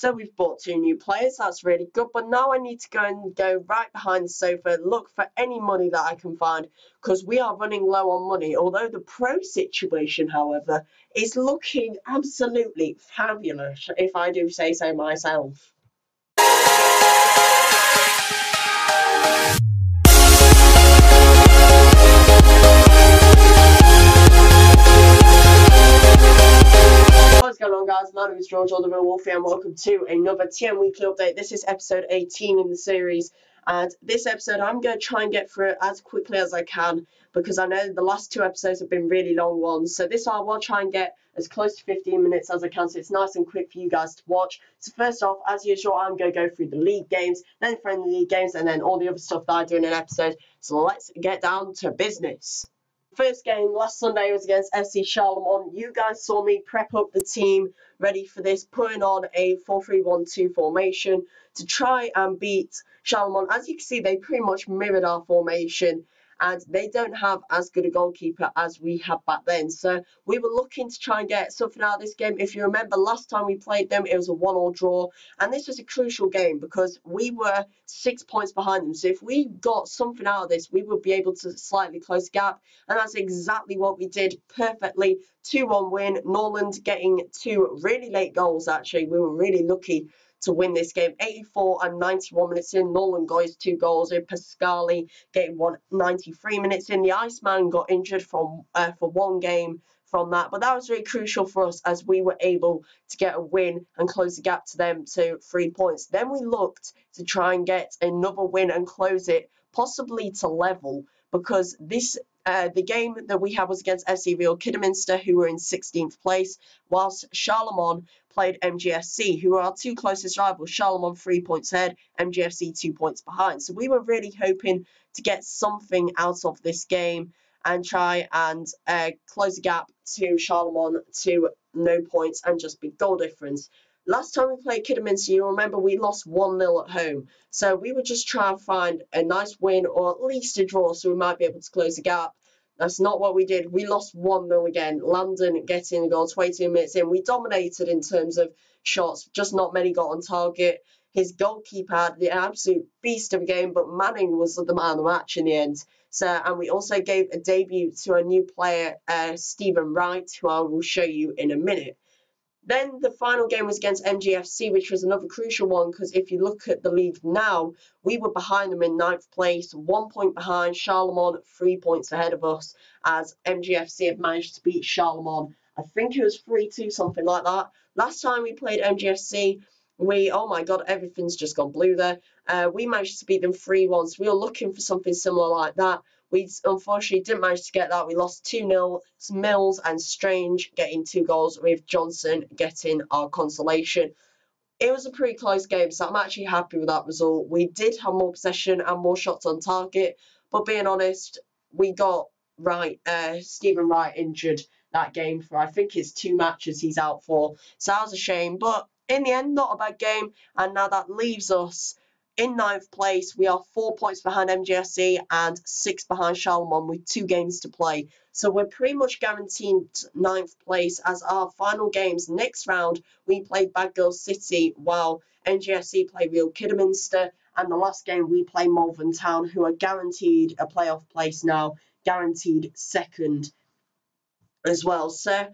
So we've bought 2 new players, that's really good, but now I need to go right behind the sofa, look for any money that I can find, because we are running low on money, although the pro situation, however, is looking absolutely fabulous, if I do say so myself. What's going on, guys? My name is George, the Real Wolfie, and welcome to another TM Weekly Update. This is episode 18 in the series, and this episode I'm going to try and get through it as quickly as I can, because I know the last 2 episodes have been really long ones. So this one I will try and get as close to 15 minutes as I can, so it's nice and quick for you guys to watch. So first off, as usual, I'm going to go through the league games, then friendly league games, and then all the other stuff that I do in an episode. So let's get down to business. First game last Sunday was against FC Charlemont. You guys saw me prep up the team ready for this, putting on a 4-3-1-2 formation to try and beat Charlemont. As you can see, they pretty much mirrored our formation, and they don't have as good a goalkeeper as we had back then. So we were looking to try and get something out of this game. If you remember, last time we played them, it was a 1-1 draw, and this was a crucial game because we were 6 points behind them. So if we got something out of this, we would be able to slightly close the gap, and that's exactly what we did perfectly. 2-1 win. Norland getting 2 really late goals, actually. We were really lucky to win this game. 84 and 91 minutes in, Norland got his 2 goals. Pascali getting 93 minutes in. The Iceman got injured for 1 game from that, but that was really crucial for us as we were able to get a win and close the gap to them to 3 points. Then we looked to try and get another win and close it, possibly to level, because this the game that we had was against FC Real Kidderminster, who were in 16th place, whilst Charlemont played MGFC, who are our 2 closest rivals. Charlemont 3 points ahead, MGFC 2 points behind. So we were really hoping to get something out of this game and try and close the gap to Charlemont to no points and just big goal difference. Last time we played Kidderminster, you remember we lost 1-0 at home. So we would just try and find a nice win or at least a draw so we might be able to close the gap. That's not what we did. We lost 1-0 again. Landon getting a goal 22 minutes in. We dominated in terms of shots, just not many got on target. His goalkeeper had the absolute beast of a game, but Manning was the man of the match in the end. So, and we also gave a debut to a new player, Stephen Wright, who I will show you in a minute. Then the final game was against MGFC, which was another crucial one, because if you look at the league now, we were behind them in 9th place, 1 point behind. Charlemont 3 points ahead of us, as MGFC have managed to beat Charlemont. I think it was 3-2, something like that. Last time we played MGFC, oh my god, everything's just gone blue there. We managed to beat them 3-1, so we were looking for something similar like that. We unfortunately didn't manage to get that. We lost 2-0. Mills and Strange getting 2 goals, with Johnson getting our consolation. It was a pretty close game, so I'm actually happy with that result. We did have more possession and more shots on target, but being honest, we got Stephen Wright injured that game for, I think it's 2 matches he's out for. So that was a shame, but in the end, not a bad game, and now that leaves us in 9th place. We are 4 points behind MGSC and 6 behind Charlemont with 2 games to play. So we're pretty much guaranteed 9th place, as our final games next round we play Bad Girls City, while MGSC play Real Kidderminster, and the last game we play Malvern Town, who are guaranteed a playoff place now, guaranteed 2nd as well. So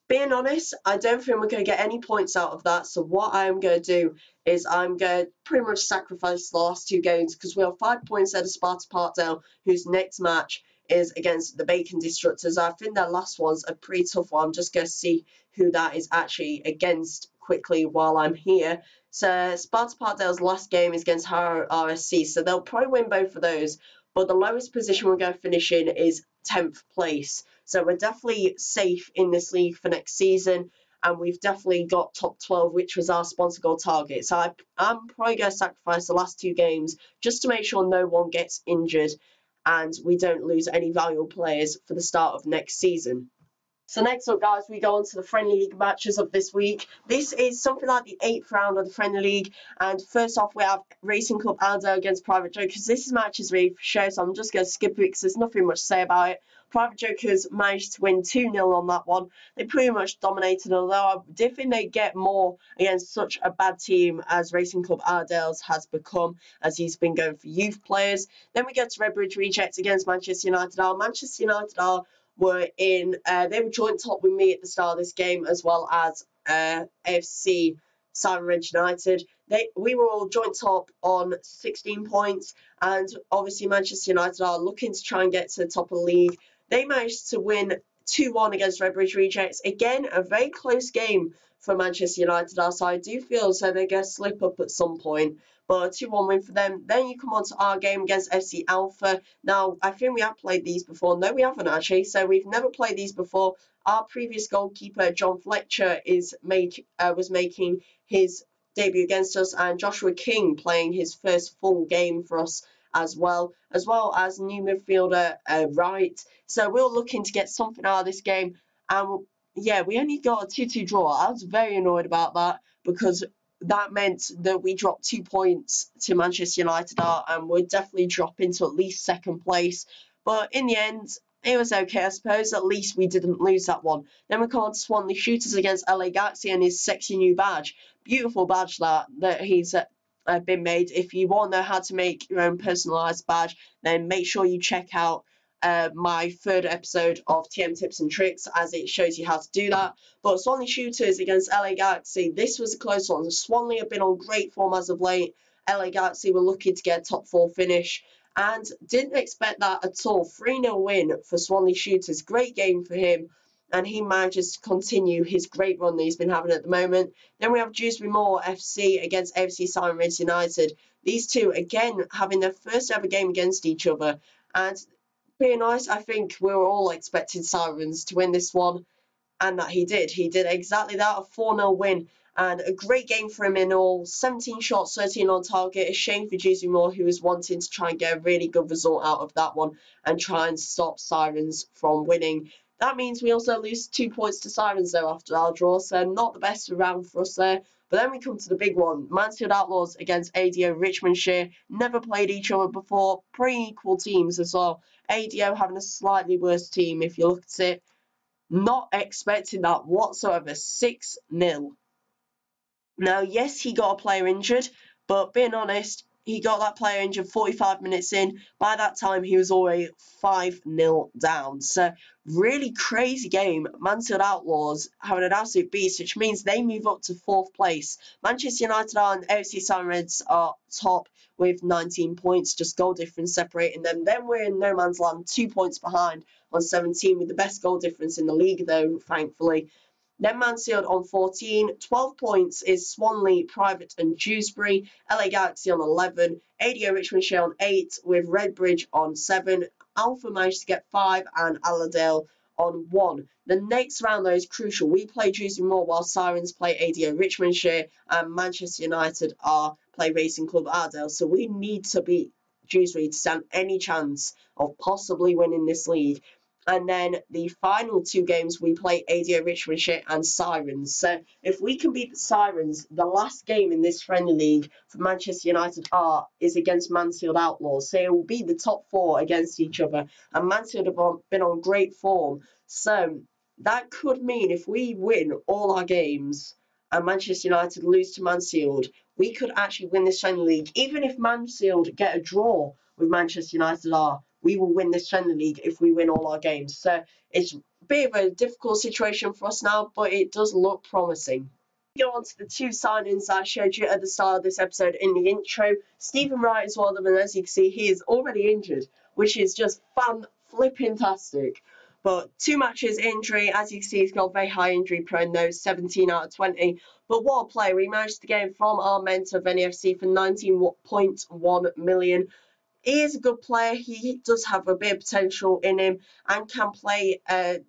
being honest, I don't think we're going to get any points out of that. So what I'm going to do is I'm going to pretty much sacrifice the last 2 games, because we have 5 points ahead of Sparta Parkdale, whose next match is against the Bacon Destructors. I think their last one's a pretty tough one. I'm just going to see who that is actually against quickly while I'm here. So Sparta Parkdale's last game is against Harrow RSC, so they'll probably win both of those. But the lowest position we're going to finish in is 10th place. So we're definitely safe in this league for next season, and we've definitely got top 12, which was our sponsor goal target. So I'm probably going to sacrifice the last 2 games just to make sure no one gets injured and we don't lose any valuable players for the start of next season. So next up, guys, we go on to the Friendly League matches of this week. This is something like the 8th round of the Friendly League. And first off, we have Racing Club Aldo against Private Jokers. This match is really for show, so I'm just going to skip it because there's nothing much to say about it. Private Jokers managed to win 2-0 on that one. They pretty much dominated, although I did think they'd get more against such a bad team as Racing Club Ardales has become, as he's been going for youth players. Then we get to Redbridge Rejects against Manchester United. Manchester United they were joint top with me at the start of this game, as well as AFC Simon Ridge United. We were all joint top on 16 points, and obviously Manchester United are looking to try and get to the top of the league. They managed to win 2-1 against Redbridge Rejects. Again, a very close game for Manchester United. So I do feel as though they're going to slip up at some point. But a 2-1 win for them. Then you come on to our game against FC Alpha. Now, I think we have played these before. No, we haven't actually. So we've never played these before. Our previous goalkeeper, John Fletcher, was making his debut against us, and Joshua King playing his first full game for us as well as new midfielder Wright. So we're looking to get something out of this game. And yeah, we only got a 2-2 draw. I was very annoyed about that because that meant that we dropped 2 points to Manchester United and we're definitely dropping to at least second place. But in the end, it was okay, I suppose. At least we didn't lose that one. Then we come on to Swanley Shooters against LA Galaxy and his sexy new badge. Beautiful badge that he's been made. If you want to know how to make your own personalised badge, then make sure you check out my 3rd episode of TM Tips and Tricks, as it shows you how to do that. But Swanley Shooters against LA Galaxy, this was a close one. Swanley have been on great form as of late. LA Galaxy were looking to get a top 4 finish and didn't expect that at all. 3-0 win for Swanley Shooters. Great game for him, and he manages to continue his great run that he's been having at the moment. Then we have Dewsbury Moor FC against AFC Simon Ridge United. These two, again, having their first ever game against each other. And being honest, I think we were all expecting Sirens to win this one, and that he did. He did exactly that, a 4-0 win, and a great game for him in all. 17 shots, 13 on target. A shame for Dewsbury Moor, who was wanting to try and get a really good result out of that one and try and stop Sirens from winning. That means we also lose 2 points to Sirens, though, after our draw, so not the best round for us there. But then we come to the big one. Mansfield Outlaws against ADO Richmondshire. Never played each other before. Pretty equal teams as well. ADO having a slightly worse team if you look at it. Not expecting that whatsoever. 6-0. Now, yes, he got a player injured, but being honest, he got that player injured 45 minutes in. By that time, he was already 5-0 down. So, really crazy game. Mansfield Outlaws having an absolute beast, which means they move up to 4th place. Manchester United and AFC Simon Reds are top with 19 points, just goal difference separating them. Then we're in no man's land, 2 points behind on 17, with the best goal difference in the league, though, thankfully. Then Mansfield on 14, 12 points is Swanley, Private and Dewsbury, LA Galaxy on 11, ADO Richmondshire on 8, with Redbridge on 7, Alpha managed to get 5 and Allerdale on 1. The next round, though, is crucial. We play Dewsbury Moor while Sirens play ADO Richmondshire and Manchester United play Racing Club Ardale. So we need to beat Dewsbury to stand any chance of possibly winning this league. And then the final 2 games, we play ADO Richmondshire and Sirens. So if we can beat the Sirens, the last game in this friendly league for Manchester United is against Mansfield Outlaws. So it will be the top 4 against each other. And Mansfield have been on great form. So that could mean if we win all our games and Manchester United lose to Mansfield, we could actually win this friendly league. Even if Mansfield get a draw with Manchester United we will win this friendly league if we win all our games. So it's a bit of a difficult situation for us now, but it does look promising. Go on to the 2 signings I showed you at the start of this episode in the intro. Stephen Wright is one of them, and as you can see, he is already injured, which is just fan-flipping-tastic. But 2 matches injury, as you can see, he's got very high injury prone though, 17 out of 20. But what a player. We managed to get him from our mentor of NEFC for 19.1 million. He is a good player. He does have a bit of potential in him and can play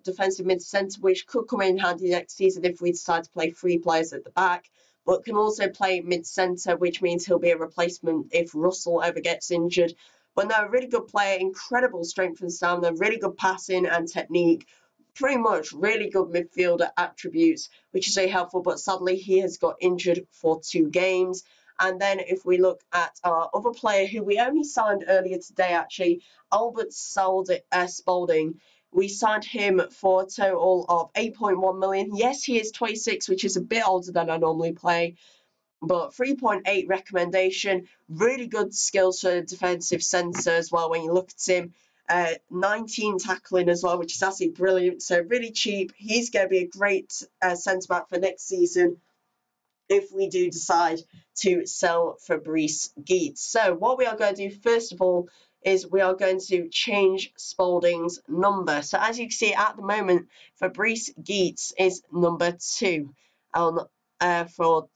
defensive mid-centre, which could come in handy next season if we decide to play 3 players at the back, but can also play mid-centre, which means he'll be a replacement if Russell ever gets injured. But no, a really good player, incredible strength and stamina, really good passing and technique, pretty much really good midfielder attributes, which is very helpful, but sadly he has got injured for 2 games. And then if we look at our other player who we only signed earlier today, actually, Albert Spalding, we signed him for a total of 8.1 million. Yes, he is 26, which is a bit older than I normally play, but 3.8 recommendation, really good skills for defensive centre as well when you look at him. 19 tackling as well, which is absolutely brilliant. So really cheap. He's going to be a great centre back for next season if we do decide to sell Fabrice Geets. So what we are going to do first of all is we are going to change Spalding's number. So as you can see at the moment, Fabrice Geets is number 2 on for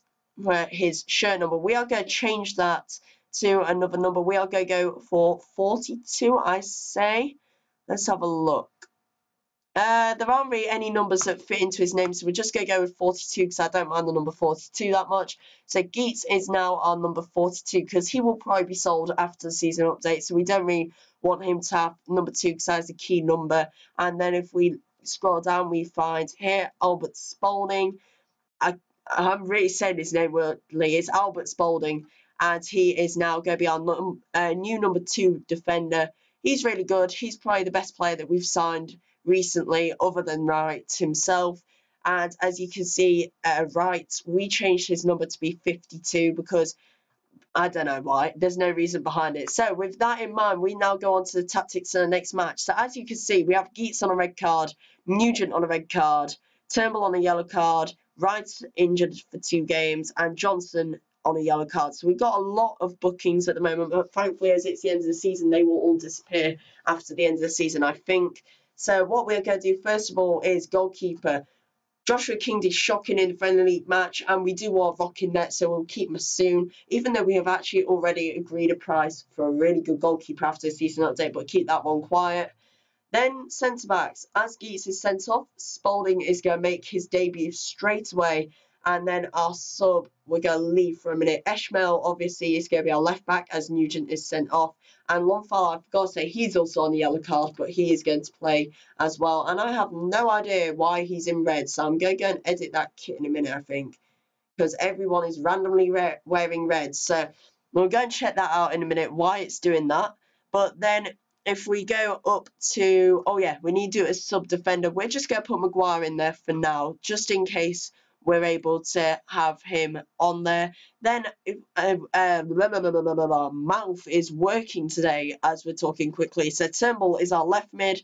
his shirt number. We are going to change that to another number. We are going to go for 42, I say. Let's have a look. There aren't really any numbers that fit into his name, so we're just going to go with 42 because I don't mind the number 42 that much. So Geets is now our number 42 because he will probably be sold after the season update, so we don't really want him to have number 2 because that is a key number. And then if we scroll down, we find here Albert Spalding. I'm really saying his name weirdly. It's Albert Spalding, and he is now going to be our new number 2 defender. He's really good. He's probably the best player that we've signed recently, other than Wright himself. And as you can see, Wright, we changed his number to be 52 because I don't know why. There's no reason behind it. So with that in mind, we now go on to the tactics of the next match. So as you can see, we have Geets on a red card, Nugent on a red card, Turnbull on a yellow card, Wright injured for 2 games, and Johnson on a yellow card. So we've got a lot of bookings at the moment, but thankfully as it's the end of the season, they will all disappear after the end of the season, I think. So what we're going to do first of all is goalkeeper. Joshua King did shocking in the friendly league match, and we do want Rock in net, so we'll keep him soon, even though we have actually already agreed a price for a really good goalkeeper after the season update, but keep that one quiet. Then centre-backs. As Geets is sent off, Spalding is going to make his debut straight away. And then our sub, we're going to leave for a minute. Eshmael, obviously, is going to be our left-back as Nugent is sent off. And Longfall, I forgot to say, he's also on the yellow card, but he is going to play as well. And I have no idea why he's in red, so I'm going to go and edit that kit in a minute, I think, because everyone is randomly wearing red. So we'll go and check that out in a minute, why it's doing that. But then if we go up to, oh yeah, we need to do a sub-defender. We're just going to put Maguire in there for now, just in case we're able to have him on there. Then Mouth is working today as we're talking quickly. So Turnbull is our left mid.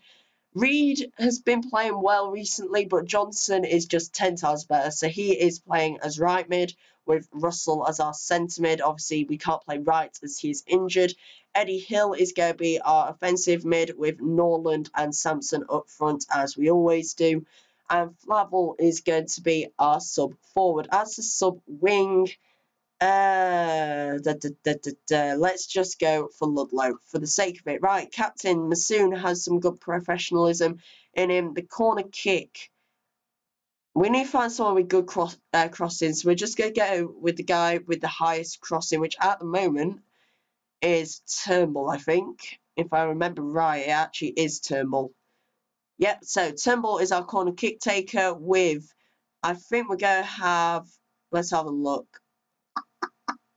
Reed has been playing well recently, but Johnson is just 10 times better. So he is playing as right mid with Russell as our centre mid. Obviously, we can't play right as he is injured. Eddie Hill is going to be our offensive mid with Norland and Sampson up front as we always do. And Flavel is going to be our sub forward. As the sub wing, let's just go for Ludlow for the sake of it. Right, Captain Masoon has some good professionalism in him. The corner kick. We need to find someone with good crossing. So we're just going to go with the guy with the highest crossing, which at the moment is Turnbull, I think. If I remember right, it actually is Turnbull. Yep, so Turnbull is our corner kick taker with, I think we're going to have, let's have a look.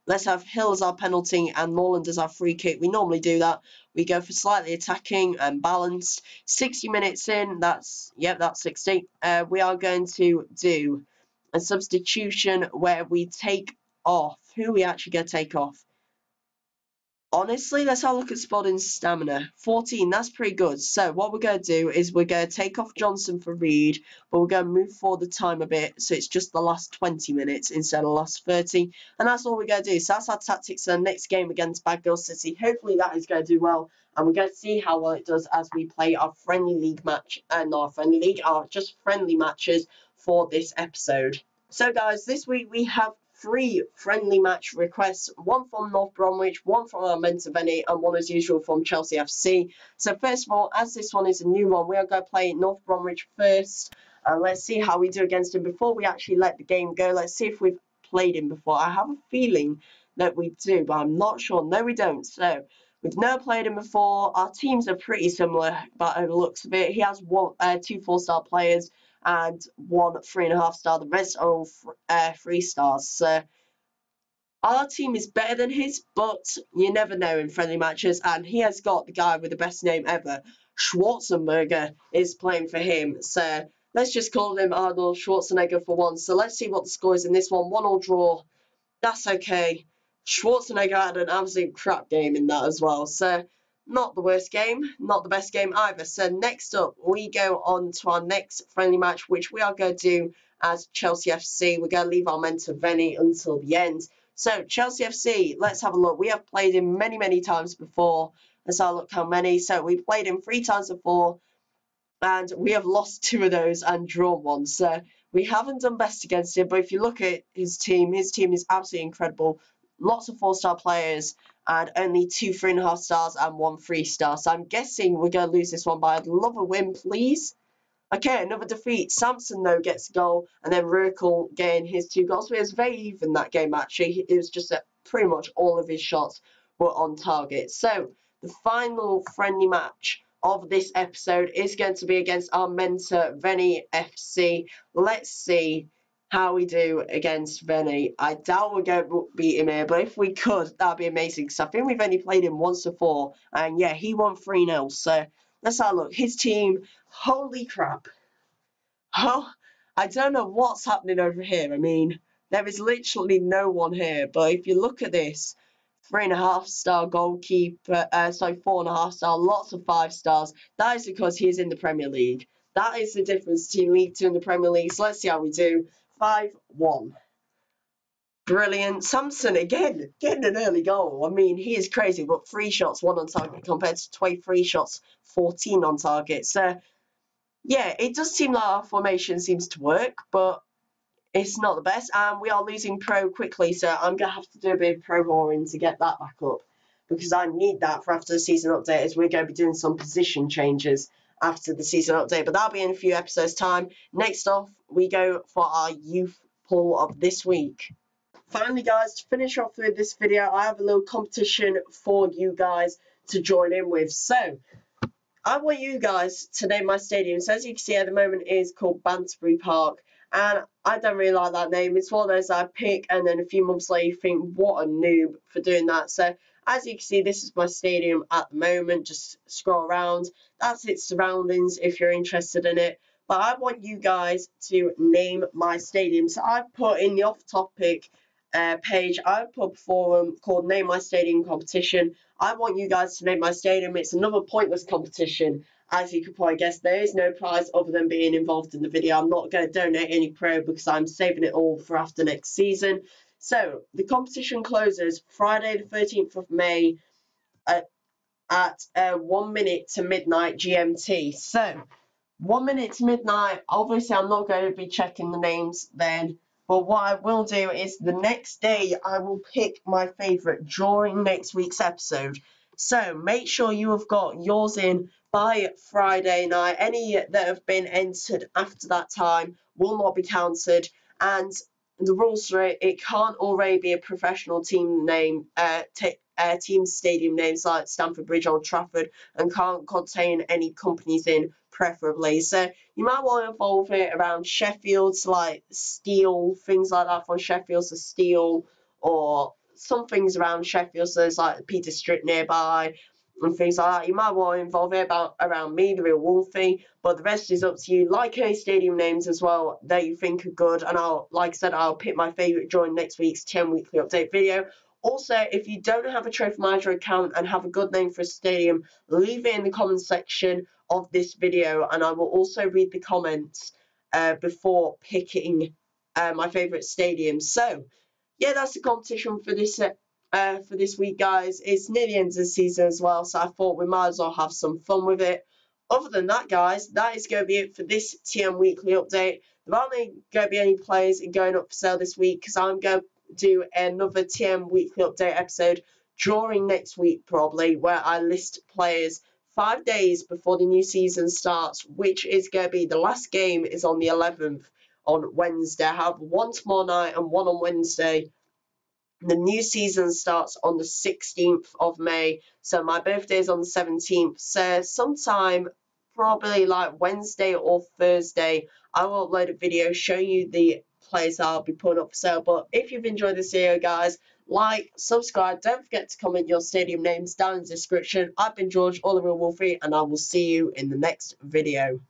Let's have Hill as our penalty and Norland as our free kick. We normally do that. We go for slightly attacking and balanced. 60 minutes in, that's 60. We are going to do a substitution where we take off. Who are we actually going to take off? Honestly, let's have a look at Spalding's stamina. 14, that's pretty good. So what we're going to do is we're going to take off Johnson for Reed, but we're going to move forward the time a bit, so it's just the last 20 minutes instead of the last 30. And that's all we're going to do. So that's our tactics for the next game against Bad Girl City. Hopefully that is going to do well, and we're going to see how well it does as we play our friendly league match, and our friendly league, our just friendly matches for this episode. So guys, this week we have 3 friendly match requests, one from North Bromwich, one from our Mentaveni, and one as usual from Chelsea FC. So first of all, as this one is a new one, we are going to play North Bromwich first. Let's see how we do against him before we actually let the game go. Let's see if we've played him before. I have a feeling that we do, but I'm not sure. No, we don't. So We've never played him before. Our teams are pretty similar by the looks of it. He has two 4-star players and one 3.5-star. The rest are all 3-stars. So our team is better than his, but you never know in friendly matches. And he has got the guy with the best name ever. Schwarzenegger is playing for him. So let's just call him Arnold Schwarzenegger for once. So let's see what the score is in this one. 1-1 draw. That's okay. Schwarzenegger had an absolute crap game in that as well. So not the worst game, not the best game either. So next up, we go on to our next friendly match, which we are going to do as Chelsea FC. We're going to leave our mentor Venny until the end. So Chelsea FC, let's have a look. We have played him many, many times before. Let's have a look how many. So we played him 3 times before, and we have lost 2 of those and drawn 1. So we haven't done best against him, but if you look at his team is absolutely incredible. Lots of 4-star players and only 2 3.5 stars and 1 3-star. So I'm guessing we're going to lose this one, but I'd love a win, please. Okay, another defeat. Samson, though, gets a goal, and then Rurkel getting his 2 goals. So it was very even, that game, actually. It was just that pretty much all of his shots were on target. So the final friendly match of this episode is going to be against our mentor, Venny FC. Let's see how we do against Venny. I doubt we're going to beat him here, but if we could, that'd be amazing. Because I think we've only played him once before, and yeah, he won 3-0. So let's have a look. His team, holy crap. Oh, I don't know what's happening over here. I mean, there is literally no one here. But if you look at this, 3.5-star goalkeeper, 4.5-star, lots of 5 stars. That is because he is in the Premier League. That is the difference between League 2 and the Premier League. So let's see how we do. 5-1. Brilliant. Samson again getting an early goal. I mean, he is crazy, but 3 shots, 1 on target compared to 23 shots, 14 on target. So yeah, it does seem like our formation seems to work, but it's not the best. And we are losing pro quickly, so I'm going to have to do a bit of pro boring to get that back up, because I need that for after the season update, as we're going to be doing some position changes after the season update. But that'll be in a few episodes' time. Next off, we go for our youth poll of this week. Finally, guys, to finish off with this video, I have a little competition for you guys to join in with. So I want you guys to name my stadium. So as you can see at the moment, it is called Banterbury Park, and I don't really like that name. It's one of those I pick, and then a few months later you think, what a noob for doing that. So as you can see, this is my stadium at the moment. Just scroll around. That's its surroundings if you're interested in it. But I want you guys to name my stadium. So I've put in the off-topic page, I've put a forum called Name My Stadium Competition. I want you guys to name my stadium. It's another pointless competition. As you could probably guess, there is no prize other than being involved in the video. I'm not going to donate any pro because I'm saving it all for after next season. So the competition closes Friday the 13th of May at 1 minute to midnight GMT. So 1 minute to midnight, obviously I'm not going to be checking the names then. But what I will do is the next day I will pick my favourite during next week's episode. So make sure you have got yours in by Friday night. Any that have been entered after that time will not be counted. And the rules for it, it can't already be a professional team name, team stadium names like Stamford Bridge, Old Trafford, and can't contain any companies in, preferably. So you might want to involve it around Sheffield, so like Steel, things like that from Sheffield, so Steel, or some things around Sheffield, so there's like Peter Street nearby, and things like that. You might want to involve it around me, the real Wolfie, but the rest is up to you. Like any stadium names as well that you think are good, and like I said, I'll pick my favourite during next week's 10 weekly update video. Also, if you don't have a Trophy Manager account and have a good name for a stadium, leave it in the comments section of this video, and I will also read the comments before picking my favourite stadium. So yeah, that's the competition for this week, guys. It's near the end of the season as well, so I thought we might as well have some fun with it. Other than that, guys, that is going to be it for this TM Weekly update. There aren't going to be any players going up for sale this week, because I'm going to do another TM Weekly update episode during next week, probably, where I list players 5 days before the new season starts, which is going to be, the last game is on the 11th on Wednesday. I have one tomorrow night and one on Wednesday. The new season starts on the 16th of May. So my birthday is on the 17th. So sometime, probably like Wednesday or Thursday, I will upload a video showing you the players I'll be putting up for sale. But if you've enjoyed this video, guys, like, subscribe. Don't forget to comment your stadium names down in the description. I've been George, all the real Wolfie, and I will see you in the next video.